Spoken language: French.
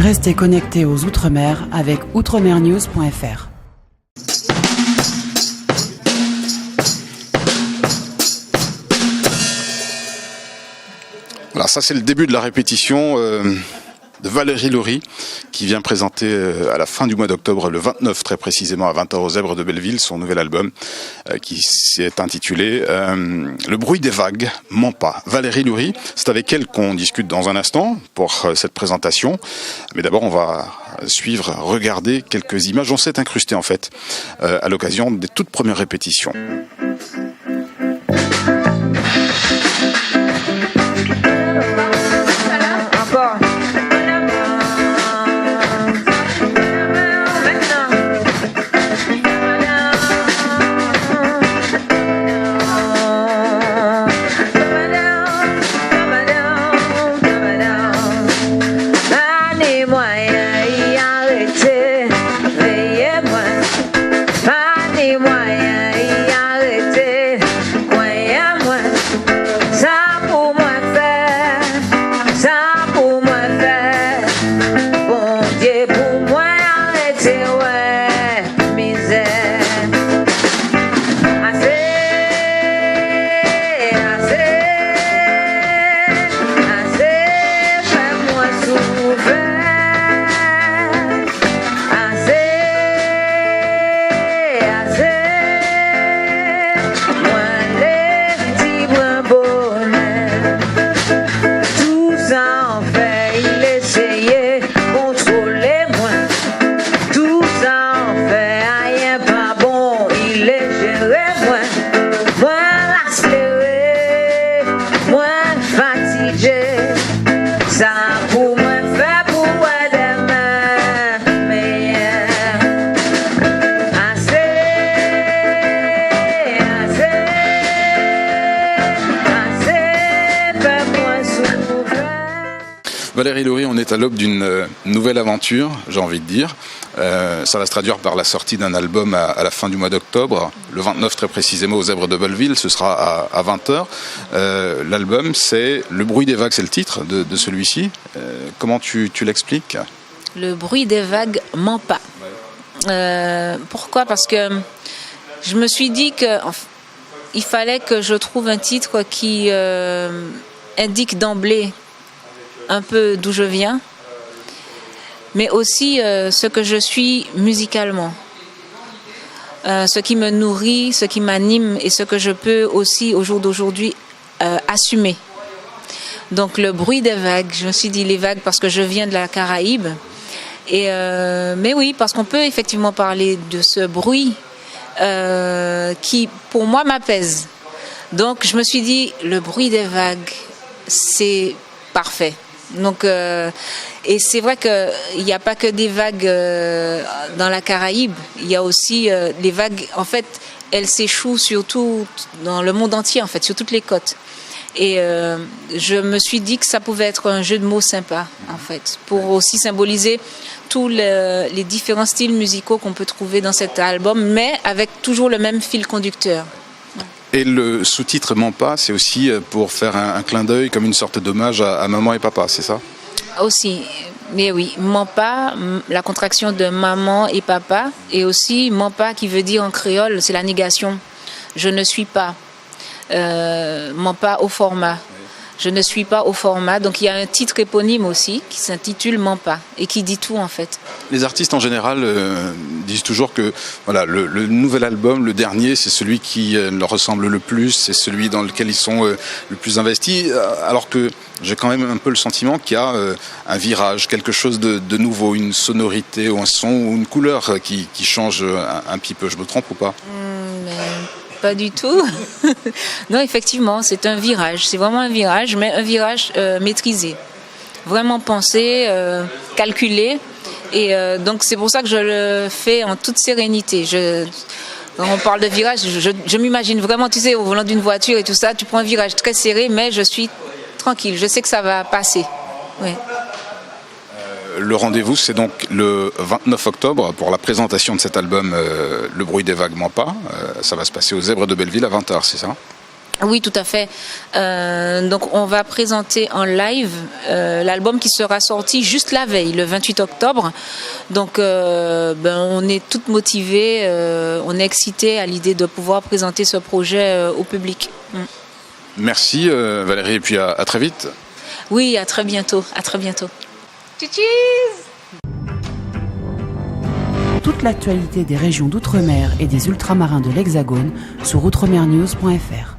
Restez connectés aux Outre-mer avec outremernews.fr. Alors ça, c'est le début de la répétition de Valérie Loury, qui vient présenter à la fin du mois d'octobre, le 29 très précisément, à 20h aux Zèbres de Belleville, son nouvel album qui s'est intitulé Le bruit des vagues ment pas. Valérie Loury, c'est avec elle qu'on discute dans un instant pour cette présentation. Mais d'abord, on va regarder quelques images. On s'est incrusté en fait à l'occasion des toutes premières répétitions. Valérie Loury, on est à l'aube d'une nouvelle aventure, j'ai envie de dire. Ça va se traduire par la sortie d'un album à la fin du mois d'octobre, le 29 très précisément aux Zèbres de Belleville, ce sera à 20h. L'album, c'est Le bruit des vagues, c'est le titre de celui-ci. Comment tu l'expliques ? Le bruit des vagues ment pas. Pourquoi ? Parce que je me suis dit qu'il fallait que je trouve un titre qui indique d'emblée un peu d'où je viens, mais aussi ce que je suis musicalement, ce qui me nourrit, ce qui m'anime et ce que je peux aussi au jour d'aujourd'hui assumer. Donc le bruit des vagues, je me suis dit les vagues parce que je viens de la Caraïbe, mais oui, parce qu'on peut effectivement parler de ce bruit qui pour moi m'apaise. Donc je me suis dit le bruit des vagues, c'est parfait. Donc, et c'est vrai qu'il n'y a pas que des vagues dans la Caraïbe, il y a aussi les vagues, en fait, elles s'échouent surtout dans le monde entier, en fait, sur toutes les côtes. Et je me suis dit que ça pouvait être un jeu de mots sympa, en fait, pour aussi symboliser tous les différents styles musicaux qu'on peut trouver dans cet album, mais avec toujours le même fil conducteur. Et le sous-titre ment pas, c'est aussi pour faire un clin d'œil, comme une sorte d'hommage à maman et papa, c'est ça ? Aussi, mais oui, ment pas, la contraction de maman et papa, et aussi ment pas qui veut dire en créole, c'est la négation. Je ne suis pas. Ment pas au format. Je ne suis pas au format. Donc il y a un titre éponyme aussi qui s'intitule Ment pas et qui dit tout en fait. Les artistes en général disent toujours que voilà, le nouvel album, le dernier, c'est celui qui leur ressemble le plus, c'est celui dans lequel ils sont le plus investis, alors que j'ai quand même un peu le sentiment qu'il y a un virage, quelque chose de nouveau, une sonorité ou un son ou une couleur qui change un petit peu. Je me trompe ou pas ? Pas du tout. Non, effectivement, c'est un virage. C'est vraiment un virage, mais un virage maîtrisé. Vraiment pensé, calculé. Et donc, c'est pour ça que je le fais en toute sérénité. Quand on parle de virage, je m'imagine vraiment, tu sais, au volant d'une voiture et tout ça, tu prends un virage très serré, mais je suis tranquille. Je sais que ça va passer. Oui. Le rendez-vous, c'est donc le 29 octobre pour la présentation de cet album Le bruit des vagues ment pas. Ça va se passer aux Zèbres de Belleville à 20h, c'est ça ? Oui, tout à fait. Donc, on va présenter en live l'album qui sera sorti juste la veille, le 28 octobre. Donc, on est toutes motivées, on est excités à l'idée de pouvoir présenter ce projet au public. Merci Valérie, et puis à très vite. Oui, à très bientôt. À très bientôt. Tchis. Toute l'actualité des régions d'outre-mer et des ultramarins de l'Hexagone sur outremernews.fr.